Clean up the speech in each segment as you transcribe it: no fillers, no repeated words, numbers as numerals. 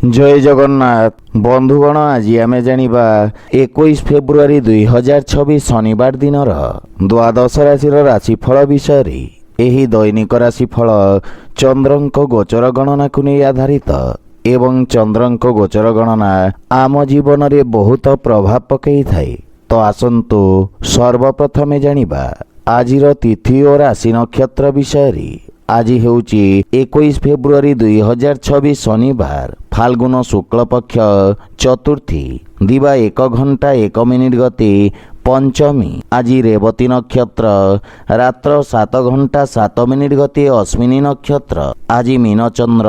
जय जगन्नाथ बंधुगण आज आम जानिबा 21 फेब्रुआरी 2026 शनिवार दिन द्वादश राशि राशिफल विषय रे। एही दैनिक राशिफल चंद्रंक गोचर गणना को नहीं आधारित एवं चंद्रंक गोचर गणना आम जीवन रे बहुत प्रभाव पकई थाए। तो आसंतु सर्वप्रथमे जानिबा आजिर तिथि और राशि नक्षत्र विषय रे। आज हेउची 21 फेब्रुआरी 2026 शनिवार फाल्गुन शुक्ल पक्ष चतुर्थी दिवा 1 घंटा 1 मिनिट गते पंचमी। आज रेवती नक्षत्र रात्र 7 घंटा 7 मिनिट गते अश्विनी नक्षत्र। आज मीन चंद्र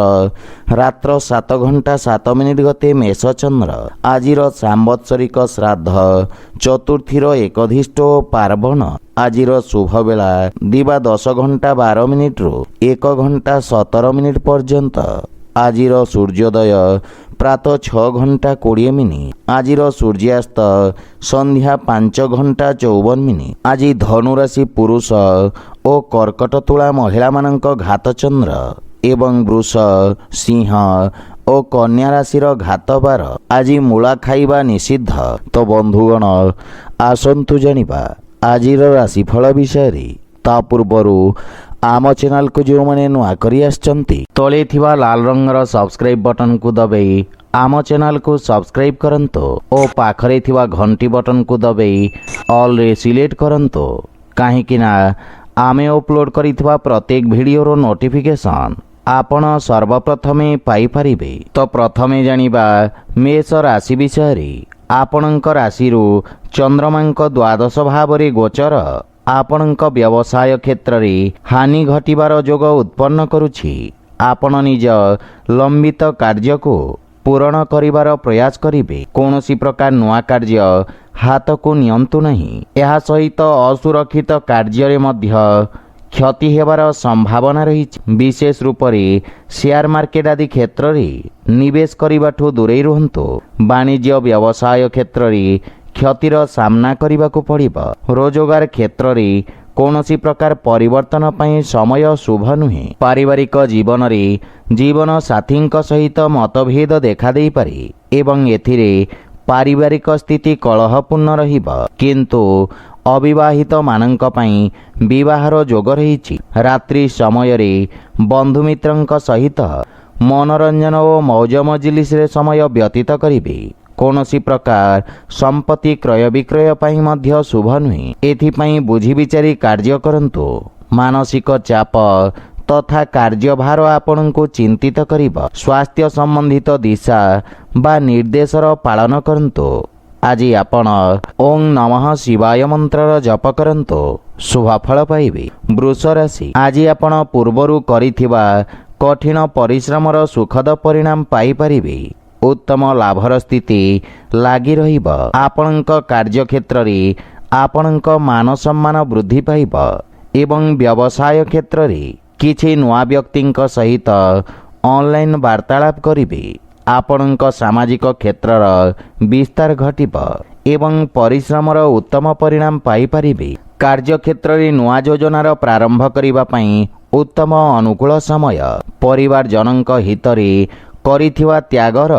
रात्र 7 घंटा 7 मिनिट गते मेष चंद्र। आजिर सांवत्सरिक श्राद्ध चतुर्थीर एकधिष्ट पार्वण। आजिर शुभ बेला दिवा 10 घंटा 12 मिनिट रु 1 घंटा 17 मिनिट पर्यंत। आजिर सूर्योदय प्रातः 6 घंटा 20 मिनिट। आजिर सूर्यास्त संध्या 5 घंटा 54 मिनिट। आज धनुराशि पुरुष और कर्कट तुला महिला मानक घात चंद्र एवं वृष सिंह और कन्या राशिर घात बार। आज मूला खाइबा निषिद्ध। तो बंधुगण आसंतु जानिबा आजिर राशिफल विषय रे। ता पूर्वरु आम चैनल को जो मैंने नुआ करी आछंती तले थिबा लाल रंगर सब्सक्राइब बटन को दबाई आम चैनल को सब्सक्राइब करंतो और पाखरे थिबा घंटी बटन को दबाई ऑल रे सिलेक्ट करंतो काहेकि ना आमे अपलोड करिथिबा प्रत्येक वीडियो रो नोटिफिकेशन आपण सर्वप्रथमे पाई परिबे। तो प्रथमे जानिबा मेष राशि विषय रे। आपणक राशि चंद्रमांक द्वादश भाव रे गोचर आपणक व्यवसाय क्षेत्र रे हानि घटिबार जोग उत्पन्न करुछि। आपण निज लंबित कार्य को पूर्ण करिबार प्रयास करिबे। कोनोसी प्रकार नुआ कार्य हाथ को नियंतु नहीं। यह सहित असुरक्षित कार्य रे मध्य क्षति हेबार संभावना रही। विशेष रूप से शेयर मार्केट आदि क्षेत्र रे निवेश करिबाठु दूरे रुहंतु। वाणिज्य व्यवसाय क्षेत्र रे क्षतिर सामना करने को पड़िबा। रोजगार क्षेत्र रे कौनसी प्रकार परिवर्तन पई समय शुभ नुहे। पारिवारिक जीवन रे जीवन साथी सहित मतभेद देखा दे पारे एवं एथिरे पारिवारिक स्थिति कलहपूर्ण रहिबा। किंतु अविवाहित मानंक पई विवाहर जोग रहिछि। रात्रि समय रे बंधु मित्रंक सहित मनोरंजन और मौज मजलिस रे समय व्यतीत करिबे। कौनसी प्रकार संपत्ति क्रय विक्रय पई मध्य शुभ नुहे। एथिपई बुझी विचारी कार्य करंतु। मानसिक चाप तथा कार्यभार आपण को चिंतित करिबा। स्वास्थ्य संबंधित दिशा बा निर्देशर पालन करंतु। आज आपण ओं नमः शिवाय मंत्र जप करंतु शुभफल पाइबे। वृष राशि आज आपण पूर्वरु करिथिबा कठिन परिश्रमर सुखद परिणाम पाई परिबे। उत्तम लाभर स्थिति लागी रहिबा। आपणक कार्य क्षेत्र रे आपणक मान सम्मान वृद्धि पाइबा एवं व्यवसाय क्षेत्र रे किछि नुआ व्यक्तिंक सहित ऑनलाइन वार्तालाप करिबे। आपणक सामाजिक क्षेत्रर विस्तार घटिबा एवं परिश्रमर उत्तम परिणाम पाई परिबे। कार्य क्षेत्र रे नुआ योजनार प्रारंभ करिबा पई उत्तम अनुकूल समय। परिवार जनक हित रे करिथिबा त्यागर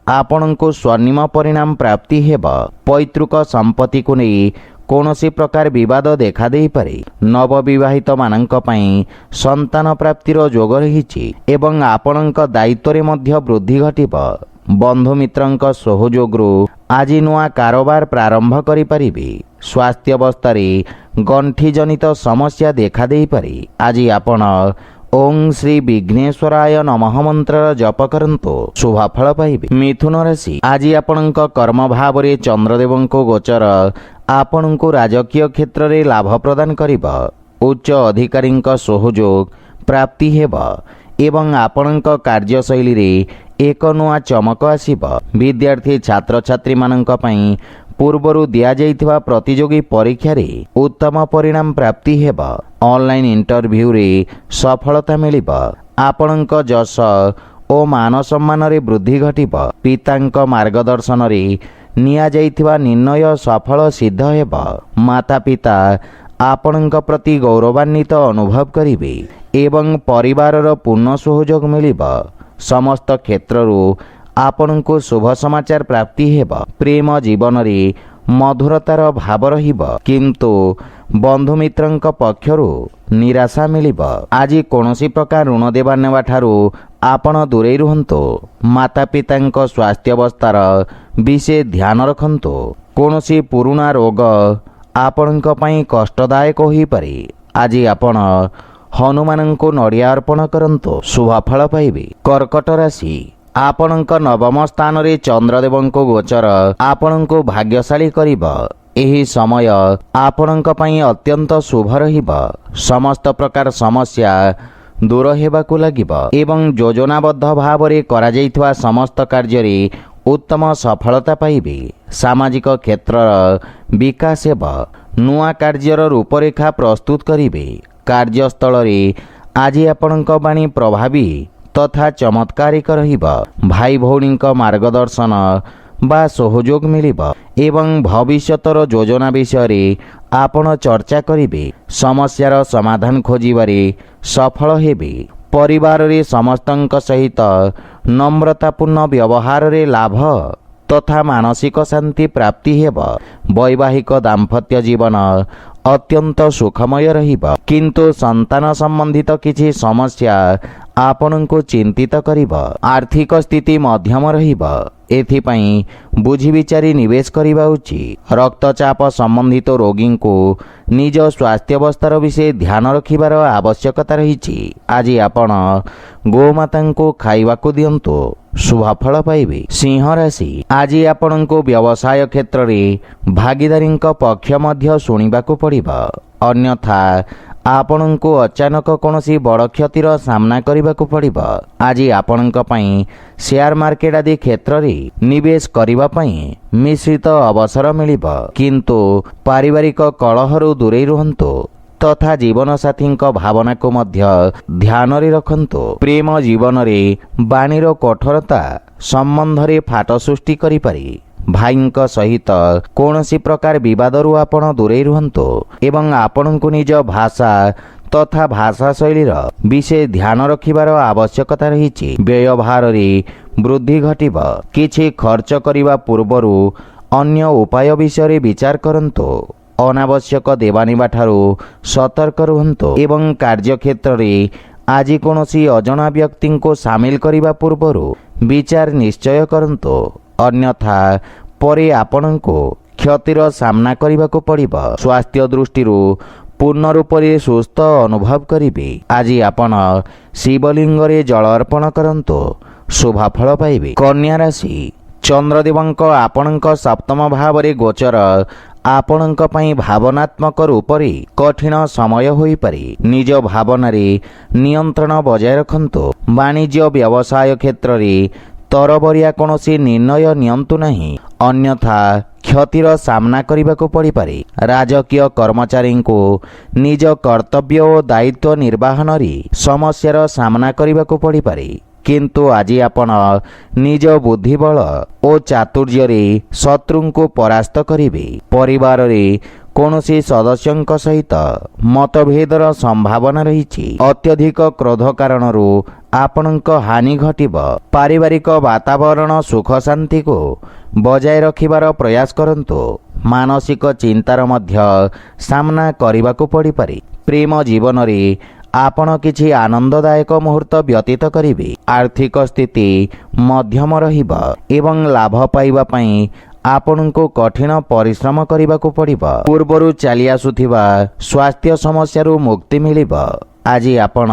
आपणको स्वर्णिम परिणाम प्राप्ति हेबा। पैतृक संपत्ति को नहीं कौनसी प्रकार विवाद देखा दे पारे। नवविवाहित मानंक पई संतान प्राप्तिर जोग रहिछि एवं आपणक दायित्व रे मध्य वृद्धि घटिबा। बंधु मित्रंक सहयोगरु आज नुआ कारोबार प्रारंभ करि परिबे। स्वास्थ्य अवस्था रे गंठी जनित समस्या देखा दे पारे। आज आपण ओं श्री विघ्नेश्वराय नमः मंत्र जप करंतु शुभफल पाइबे। मिथुन राशि आज आपणक कर्म भाव रे चंद्रदेवंको गोचर आपणको राजकीय क्षेत्र रे लाभ प्रदान करिबा। उच्च अधिकारींक सहयोग प्राप्ति हेबा एवं आपणक कार्यशैली रे एक नुआ चमक आसीबा। विद्यार्थी छात्र छात्री मानंक पई पूर्वरु दिया जाइथिबा प्रतियोगी परीक्षा रे उत्तम परिणाम प्राप्ति हेबा। ऑनलाइन इंटरव्यू रे सफलता मिलिबा। आपणक जश ओ मान सम्मान रे वृद्धि घटिबा। पितांक मार्गदर्शन रे निया जाइथिबा निर्णय सफल सिद्ध हेबा। माता पिता आपणक प्रति गौरवान्वित अनुभव करिबे एवं परिवारर पूर्ण सहयोग मिलिबा। समस्त क्षेत्ररू ଆପଣଙ୍କୁ ଶୁଭ ସମାଚାର ପ୍ରାପ୍ତି ହେବ। ପ୍ରେମ ଜୀବନରେ ମଧୁରତାର ଭାବ ରହିବ, କିନ୍ତୁ ବନ୍ଧୁମିତ୍ରଙ୍କ ପକ୍ଷରୁ ନିରାଶା ମିଳିବ। ଆଜି କୌଣସି ପ୍ରକାର ଋଣ ଦେବା ନେବା ଠାରୁ ଆପଣ ଦୂରେଇ ରୁହନ୍ତୁ। ମାତାପିତାଙ୍କ ସ୍ୱାସ୍ଥ୍ୟାବସ୍ଥାର ବିଶେଷ ଧ୍ୟାନ ରଖନ୍ତୁ। କୌଣସି ପୁରୁଣା ରୋଗ ଆପଣଙ୍କ ପାଇଁ କଷ୍ଟଦାୟକ ହୋଇପାରେ। ଆଜି ଆପଣ ହନୁମାନଙ୍କୁ ନଡ଼ିଆ ଅର୍ପଣ କରନ୍ତୁ, ଶୁଭଫଳ ପାଇବେ। କର୍କଟ ରାଶି, ଆପଣଙ୍କ ନବମ ସ୍ଥାନରେ ଚନ୍ଦ୍ରଦେବଙ୍କ ଗୋଚର ଆପଣଙ୍କୁ ଭାଗ୍ୟଶାଳୀ କରିବ। ଏହି ସମୟ ଆପଣଙ୍କ ପାଇଁ ଅତ୍ୟନ୍ତ ଶୁଭ ରହିବ। ସମସ୍ତ ପ୍ରକାର ସମସ୍ୟା ଦୂର ହେବାକୁ ଲାଗିବ ଏବଂ ଯୋଜନାବଦ୍ଧ ଭାବରେ କରାଯାଇଥିବା ସମସ୍ତ କାର୍ଯ୍ୟରେ ଉତ୍ତମ ସଫଳତା ପାଇବେ। ସାମାଜିକ କ୍ଷେତ୍ରର ବିକାଶ ହେବ। ନୂଆ କାର୍ଯ୍ୟର ରୂପରେଖା ପ୍ରସ୍ତୁତ କରିବେ। କାର୍ଯ୍ୟସ୍ଥଳରେ ଆଜି ଆପଣଙ୍କ ବାଣୀ ପ୍ରଭାବୀ ତଥା ଚମତ୍କାରିକ ରହିବ। ଭାଇ ଭଉଣୀଙ୍କ ମାର୍ଗଦର୍ଶନ ବା ସହଯୋଗ ମିଳିବ ଏବଂ ଭବିଷ୍ୟତର ଯୋଜନା ବିଷୟରେ ଆପଣ ଚର୍ଚ୍ଚା କରିବେ। ସମସ୍ୟାର ସମାଧାନ ଖୋଜିବାରେ ସଫଳ ହେବେ। ପରିବାରରେ ସମସ୍ତଙ୍କ ସହିତ নম্ରତାପୂର୍ଣ୍ଣ ବ୍ୟବହାରରେ ଲାଭ ତଥା ମାନସିକ ଶାନ୍ତି ପ୍ରାପ୍ତି ହେବ। ବୈବାହିକ ଦାମ୍ପତ୍ୟ ଜୀବନ ଅତ୍ୟନ୍ତ ସୁଖମୟ ରହିବ, କିନ୍ତୁ ସନ୍ତାନ ସମ୍ବନ୍ଧିତ କିଛି ସମସ୍ୟା ଆପଣଙ୍କୁ ଚିନ୍ତିତ କରିବ। ଆର୍ଥିକ ସ୍ଥିତି ମଧ୍ୟମ ରହିବ, ଏଥିପାଇଁ ବୁଝି ବିଚାରି ନିବେଶ କରିବା ଉଚିତ। ରକ୍ତଚାପ ସମ୍ବନ୍ଧିତ ରୋଗୀଙ୍କୁ ନିଜ ସ୍ୱାସ୍ଥ୍ୟାବସ୍ଥାର ବିଷୟ ଧ୍ୟାନ ରଖିବାର ଆବଶ୍ୟକତା ରହିଛି। ଆଜି ଆପଣ ଗୋମାତାଙ୍କୁ ଖାଇବାକୁ ଦିଅନ୍ତୁ, ଶୁଭଫଳ ପାଇବେ। ସିଂହ ରାଶି, ଆଜି ଆପଣଙ୍କୁ ବ୍ୟବସାୟ କ୍ଷେତ୍ରରେ ଭାଗିଦାରୀଙ୍କ ପକ୍ଷ ମଧ୍ୟ ଶୁଣିବାକୁ ପଡ଼ିବ, ଅନ୍ୟଥା ଆପଣଙ୍କୁ ଅଚାନକ କୌଣସି ବଡ଼ କ୍ଷତିର ସାମ୍ନା କରିବାକୁ ପଡ଼ିବ। ଆଜି ଆପଣଙ୍କ ପାଇଁ ସେୟାର ମାର୍କେଟ ଆଦି କ୍ଷେତ୍ରରେ ନିବେଶ କରିବା ପାଇଁ ମିଶ୍ରିତ ଅବସର ମିଳିବ, କିନ୍ତୁ ପାରିବାରିକ କଳହରୁ ଦୂରେଇ ରୁହନ୍ତୁ ତଥା ଜୀବନସାଥୀଙ୍କ ଭାବନାକୁ ମଧ୍ୟ ଧ୍ୟାନରେ ରଖନ୍ତୁ। ପ୍ରେମ ଜୀବନରେ ବାଣୀର କଠୋରତା ସମ୍ବନ୍ଧରେ ଫାଟ ସୃଷ୍ଟି କରିପାରେ। ଭାଇଙ୍କ ସହିତ କୌଣସି ପ୍ରକାର ବିବାଦରୁ ଆପଣ ଦୂରେଇ ରୁହନ୍ତୁ ଏବଂ ଆପଣଙ୍କୁ ନିଜ ଭାଷା ତଥା ଭାଷା ଶୈଳୀର ବିଶେଷ ଧ୍ୟାନ ରଖିବାର ଆବଶ୍ୟକତା ରହିଛି। ବ୍ୟୟଭାରରେ ବୃଦ୍ଧି ଘଟିବ। କିଛି ଖର୍ଚ୍ଚ କରିବା ପୂର୍ବରୁ ଅନ୍ୟ ଉପାୟ ବିଷୟରେ ବିଚାର କରନ୍ତୁ। ଅନାବଶ୍ୟକ ଦେବାନେବା ଠାରୁ ସତର୍କ ରୁହନ୍ତୁ ଏବଂ କାର୍ଯ୍ୟକ୍ଷେତ୍ରରେ ଆଜି କୌଣସି ଅଜଣା ବ୍ୟକ୍ତିଙ୍କୁ ସାମିଲ କରିବା ପୂର୍ବରୁ ବିଚାର ନିଶ୍ଚୟ କରନ୍ତୁ, ଅନ୍ୟଥା ପରେ ଆପଣଙ୍କୁ କ୍ଷତିର ସାମ୍ନା କରିବାକୁ ପଡ଼ିବ। ସ୍ୱାସ୍ଥ୍ୟ ଦୃଷ୍ଟିରୁ ପୂର୍ଣ୍ଣ ରୂପରେ ସୁସ୍ଥ ଅନୁଭବ କରିବେ। ଆଜି ଆପଣ ଶିବଲିଙ୍ଗରେ ଜଳ ଅର୍ପଣ କରନ୍ତୁ, ଶୁଭଫଳ ପାଇବେ। କନ୍ୟା ରାଶି, ଚନ୍ଦ୍ରଦେବଙ୍କ ଆପଣଙ୍କ ସପ୍ତମ ଭାବରେ ଗୋଚର ଆପଣଙ୍କ ପାଇଁ ଭାବନାତ୍ମକ ରୂପରେ କଠିନ ସମୟ ହୋଇପାରେ। ନିଜ ଭାବନାରେ ନିୟନ୍ତ୍ରଣ ବଜାୟ ରଖନ୍ତୁ। ବାଣିଜ୍ୟ ବ୍ୟବସାୟ କ୍ଷେତ୍ରରେ ତରବରିଆ କୌଣସି ନିର୍ଣ୍ଣୟ ନିଅନ୍ତୁ ନାହିଁ, ଅନ୍ୟଥା କ୍ଷତିର ସାମ୍ନା କରିବାକୁ ପଡ଼ିପାରେ। ରାଜକୀୟ କର୍ମଚାରୀଙ୍କୁ ନିଜ କର୍ତ୍ତବ୍ୟ ଓ ଦାୟିତ୍ୱ ନିର୍ବାହନରେ ସମସ୍ୟାର ସାମ୍ନା କରିବାକୁ ପଡ଼ିପାରେ, କିନ୍ତୁ ଆଜି ଆପଣ ନିଜ ବୁଦ୍ଧିବଳ ଓ ଚାତୁର୍ଯ୍ୟରେ ଶତ୍ରୁଙ୍କୁ ପରାସ୍ତ କରିବେ। ପରିବାରରେ କୌଣସି ସଦସ୍ୟଙ୍କ ସହିତ ମତଭେଦର ସମ୍ଭାବନା ରହିଛି। ଅତ୍ୟଧିକ କ୍ରୋଧ କାରଣରୁ ଆପଣଙ୍କ ହାନି ଘଟିବ। ପାରିବାରିକ ବାତାବରଣ ସୁଖ ଶାନ୍ତିକୁ ବଜାୟ ରଖିବାର ପ୍ରୟାସ କରନ୍ତୁ। ମାନସିକ ଚିନ୍ତାର ମଧ୍ୟ ସାମ୍ନା କରିବାକୁ ପଡ଼ିପାରେ। ପ୍ରେମ ଜୀବନରେ ଆପଣ କିଛି ଆନନ୍ଦଦାୟକ ମୁହୂର୍ତ୍ତ ବ୍ୟତୀତ କରିବେ। ଆର୍ଥିକ ସ୍ଥିତି ମଧ୍ୟମ ରହିବ ଏବଂ ଲାଭ ପାଇବା ପାଇଁ ଆପଣଙ୍କୁ କଠିନ ପରିଶ୍ରମ କରିବାକୁ ପଡ଼ିବ। ପୂର୍ବରୁ ଚାଲି ଆସୁଥିବା ସ୍ୱାସ୍ଥ୍ୟ ସମସ୍ୟାରୁ ମୁକ୍ତି ମିଳିବ। ଆଜି ଆପଣ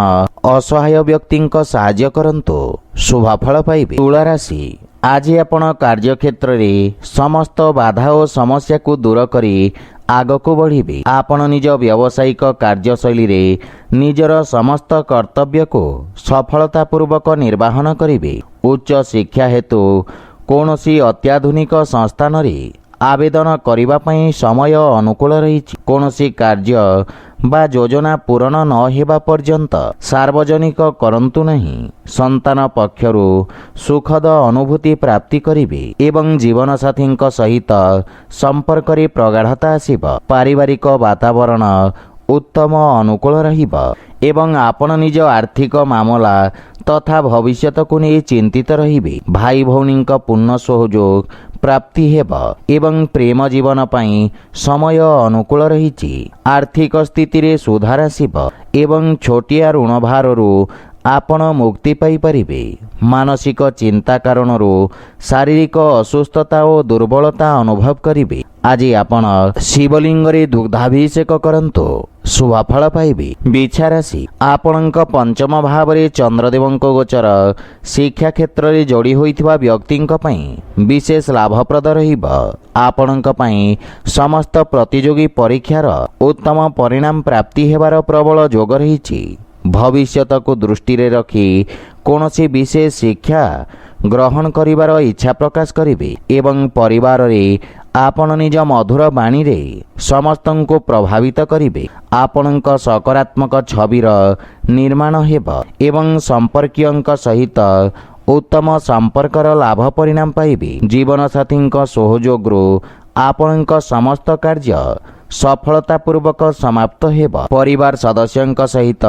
ଅସହାୟ ବ୍ୟକ୍ତିଙ୍କ ସାହାଯ୍ୟ କରନ୍ତୁ, ଶୁଭଫଳ ପାଇବେ। ତୁଳା ରାଶି, ଆଜି ଆପଣ କାର୍ଯ୍ୟକ୍ଷେତ୍ରରେ ସମସ୍ତ ବାଧା ଓ ସମସ୍ୟାକୁ ଦୂର କରି ଆଗକୁ ବଢ଼ିବେ। ଆପଣ ନିଜ ବ୍ୟବସାୟିକ କାର୍ଯ୍ୟଶୈଳୀରେ ନିଜର ସମସ୍ତ କର୍ତ୍ତବ୍ୟକୁ ସଫଳତାପୂର୍ବକ ନିର୍ବାହନ କରିବେ। ଉଚ୍ଚ ଶିକ୍ଷା ହେତୁ କୌଣସି ଅତ୍ୟାଧୁନିକ ସଂସ୍ଥାନରେ ଆବେଦନ କରିବା ପାଇଁ ସମୟ ଅନୁକୂଳ ରହିଛି। କୌଣସି କାର୍ଯ୍ୟ ବା ଯୋଜନା ପୂରଣ ନ ହେବା ପର୍ଯ୍ୟନ୍ତ ସାର୍ବଜନିକ କରନ୍ତୁ ନାହିଁ। ସନ୍ତାନ ପକ୍ଷରୁ ସୁଖଦ ଅନୁଭୂତି ପ୍ରାପ୍ତି କରିବେ ଏବଂ ଜୀବନସାଥୀଙ୍କ ସହିତ ସମ୍ପର୍କରେ ପ୍ରଗାଢ଼ତା ଆସିବ। ପାରିବାରିକ ବାତାବରଣ उत्तम अनुकूल रहिब एवं आपण निज आर्थिक मामला तथा भविष्यत को नहीं चिंतित रहिबे। भाई भौणी पूर्ण सहयोग प्राप्ति हेब एवं प्रेम जीवन पाई समय अनुकूल रहिछि। आर्थिक स्थिति रे सुधार आसिब एवं छोटिया ऋण भारु आपण मुक्ति पाई परिबे। मानसिक चिंता कारणरू शारीरिक असुस्थता और दुर्बलता अनुभव करिबे। आज आपण शिवलिंग रे दुग्धाभिषेक करंतु शुभफल पाइबे। बिछा राशि आपणक पंचम भाव रे चंद्रदेवंक गोचर शिक्षा क्षेत्र रे जोड़ी होइथिबा व्यक्तिंक पई विशेष लाभप्रद रहिब। आपणक पई समस्त प्रतियोगी परीक्षार उत्तम परिणाम प्राप्ति हेबार प्रबल योग रहिछि। भविष्यत को दृष्टि रे रखी कौनसी विशेष शिक्षा ग्रहण करिवार इच्छा प्रकाश करिवे एवं परिवार रे आपण निज मधुर बाणी रे समस्तन को प्रभावित करिवे। आपणक सकारात्मक छविर निर्माण हेब एवं संपर्कीयंक सहित उत्तम संपर्कर लाभ परिणाम पाइबे। जीवन साथी सहयोगरू आपणक समस्त कार्य सफलतापूर्वक समाप्त हेब। परिवार सदस्यंक सहित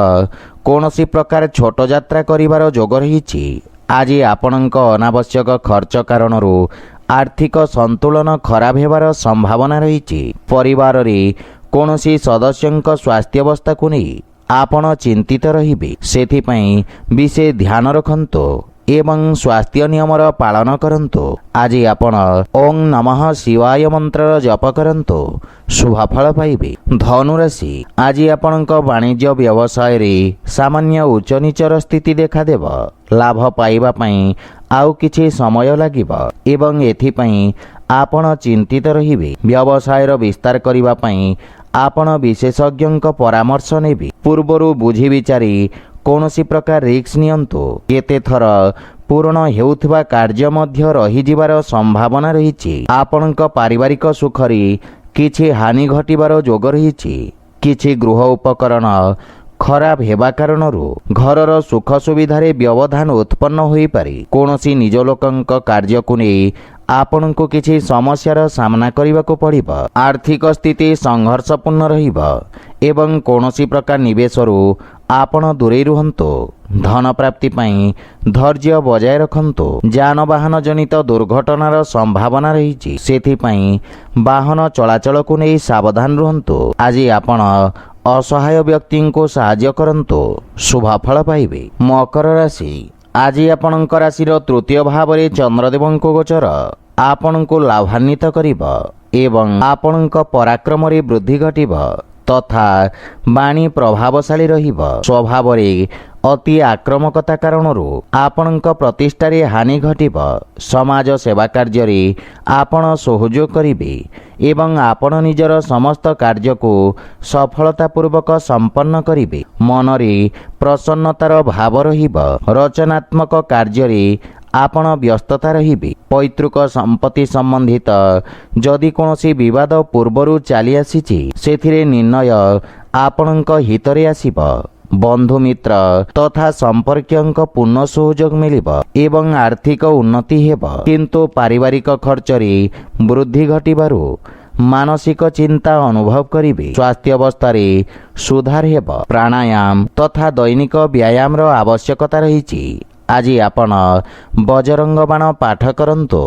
कौनसी प्रकार छोट यात्रा करिवार योग रहिछि। आज आपणक अनावश्यक खर्च कारणरू आर्थिक संतुलन खराब हेबार संभावना रहिछि। परिवार रे कौनसी सदस्यंक स्वास्थ्यावस्था को नहीं आपण चिंतित रहिबे। सेथिपई विशेष ध्यान रखंतु एवं स्वास्थ्य नियमर पालन करंतु। आज आपण ओं नमः शिवाय मंत्र जप करंतु शुभफल पाइबे। धनुराशि आज आपणक वाणिज्य व्यवसाय रे सामान्य उच्च नीचर स्थिति देखा देव। लाभ पाइबा पई आउ किछि समय लागिब एवं एथिपई आपण चिंतित रहिबे। व्यवसायर विस्तार करिबा पई आपण विशेषज्ञक परामर्श नेबे। पूर्वरु बुझी विचारी कौनसी प्रकार रिस्क नियंतु। केते थर पूर्ण हेउथिबा कार्य मध्य रही जिबार संभावना रहिछि। आपणक पारिवारिक सुखरी किछि हानि घटिबार योग रहिछि। किछि गृह उपकरण खराब हेबा कारणरू घरर सुख सुविधारे व्यवधान उत्पन्न होई पारे। कौनसी निज लोकंक कार्य को नहीं आपनको किछि समस्यार सामना करबाको पड़िब। आर्थिक स्थिति संघर्षपूर्ण रहिब एवं कौनसी प्रकार निवेशरू आपण दूरे रुहंतु। धन प्राप्ति पाई धैर्य बजाय रखंतु। जानवाहन जनित दुर्घटनार संभावना रहिछि। सेथिपाई वाहन चलाचल को नहीं सावधान रुहंतु। आज आपण असहाय व्यक्ति को साहाय्य करंतु शुभफल पाइबे। मकर राशि आज आपणक राशिर तृतीय भाव रे चंद्रदेवंक गोचर आपणको लाभान्वित करिब एवं आपणक पराक्रम रे वृद्धि घटिब तथा बाणी प्रभावशाली रहिब। स्वभाव रे अति आक्रमकता कारणरू आपणक प्रतिष्ठा रे हानि घटिब। समाज सेवा कार्य रे आपण सहयोग करिबे एवं आपण निजर समस्त कार्य को सफलतापूर्वक संपन्न करिबे। मन रे प्रसन्नतार भाव रहिब। रचनात्मक कार्य रे आपण व्यस्तता रहिबे। पैतृक संपत्ति संबंधित जदि कौनसी विवाद पूर्वरु चली आसीछि सेथिरे निर्णय आपणक हितरे आसिब। बंधु मित्र तथा संपर्कीयंक पूर्ण सहयोग मिलिब एवं आर्थिक उन्नति हेब। किंतु पारिवारिक खर्च रे वृद्धि घटिबारु मानसिक चिंता अनुभव करिबे। स्वास्थ्य अवस्था रे सुधार हेब। प्राणायाम तथा दैनिक व्यायाम रो आवश्यकता रहिछि। आज आपण बजरंग बाण पाठ करंतु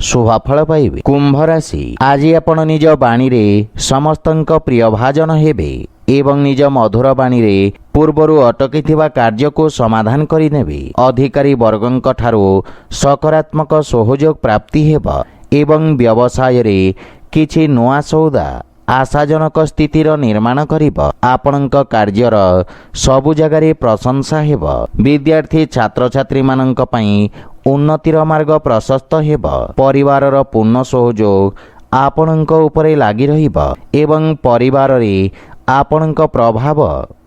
शुभफल पाइबे। कुंभ राशि आज आपण निज बाणी रे समस्तंक प्रिय भाजन हेबे एवं निज मधुर बाणी रे पूर्वरु अटकिथिबा कार्य को समाधान करिनेबे। अधिकारी वर्गंक ठारू सकारात्मक सहयोग प्राप्ति हेब एवं व्यवसाय रे किछि नुआ सौदा आशाजनक स्थितिर निर्माण करिब। आपणक कार्यर सबु जगारे प्रशंसा हेब। विद्यार्थी छात्र छात्री माननक पई उन्नतिर मार्ग प्रशस्त हेब। परिवारर पूर्ण सहयोग आपणक उपरे लागि रहिब एवं परिवार रे आपणक प्रभाव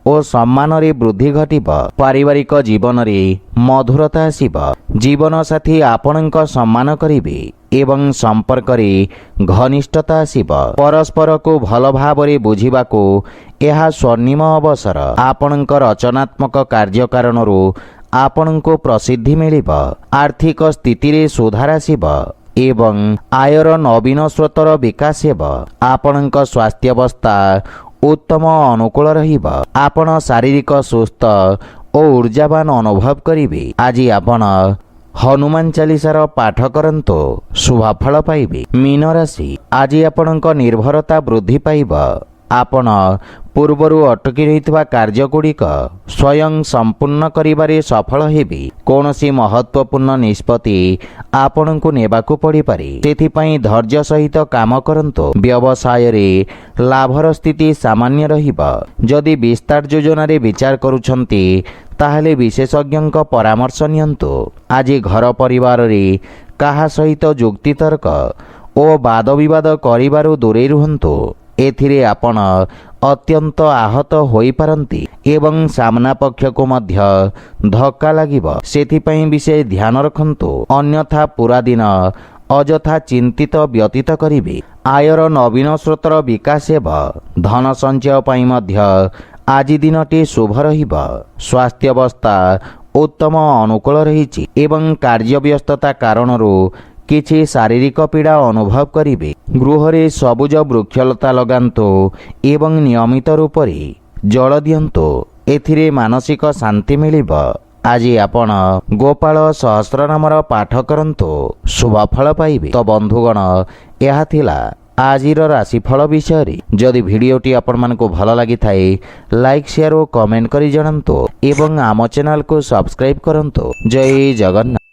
और सम्मान रे वृद्धि घटिब। पारिवारिक जीवन रे मधुरता आसिब। जीवन साथी आपणक सम्मान करिबे एवं संपर्क रे घनिष्ठता आसिब। परस्पर को भल भाव रे बुझिबाको एहा स्वर्णिम अवसर। आपणक रचनात्मक कार्य कारणरू आपणको प्रसिद्धि मिलिब। आर्थिक स्थिति रे सुधार आसिब एवं आयर नवीन स्रोतर विकास हेब। आपणक स्वास्थ्य अवस्था उत्तम अनुकूल रहिब। आपण शारीरिक सुस्थ और ऊर्जावान अनुभव करिवे। आज आपण हनुमान चालीसार पाठ करंतु शुभफल पाइबे। मीन राशि आज आपणक निर्भरता वृद्धि पाइब। आपण पूर्वरु अटकी रहितवा कार्यगुड़िक स्वयं संपूर्ण करिबारे सफल हेबे। कौनसी महत्वपूर्ण निष्पत्ति आपणको नेबाकू पड़ी पारे, सेथिपई धैर्य सहित काम करंतु। व्यवसाय रे लाभर स्थिति सामान्य रहिब। जदि विस्तार योजना रे विचार करूछंती ताहले विशेषज्ञक परामर्श नियंतु। आज घर परिवार रे काहा सहित जुक्तितर्क ओ वाद विवाद करिबारु दूरे रुहंतु। एथिरे आपण अत्यंत आहत होई पारंती एवं सामना पक्ष को मध्य धक्का लागिब। सेथिपई विषय ध्यान रखंतु, अन्यथा पूरा दिन अजथा चिंतित व्यतीत करिवे। आयर नवीन स्रोतर विकास हेब। धन संचय पई मध्य आज दिनटी शुभ रहिब। स्वास्थ्य अवस्था उत्तम अनुकूल रहिछि एवं कार्यव्यस्तता कारणरू किछि शारीरिक पीड़ा अनुभव करिवे। गृहरे सबुज वृक्षलता लगांतु एवं नियमित रूप से जल दियंतु। एथिरे मानसिक शांति मिलिब। आज आपण गोपाल सहस्र नामर पाठ करंतु शुभफल पाइबे। तो बंधुगण, यह थिला आजिर राशिफल विषय। जदि भिडियोटी आपण मानकु भल लागि थाए लाइक शेयर और कमेंट करि जणांतु एवं आम चैनल को सब्सक्राइब करंतु। जय जगन्नाथ।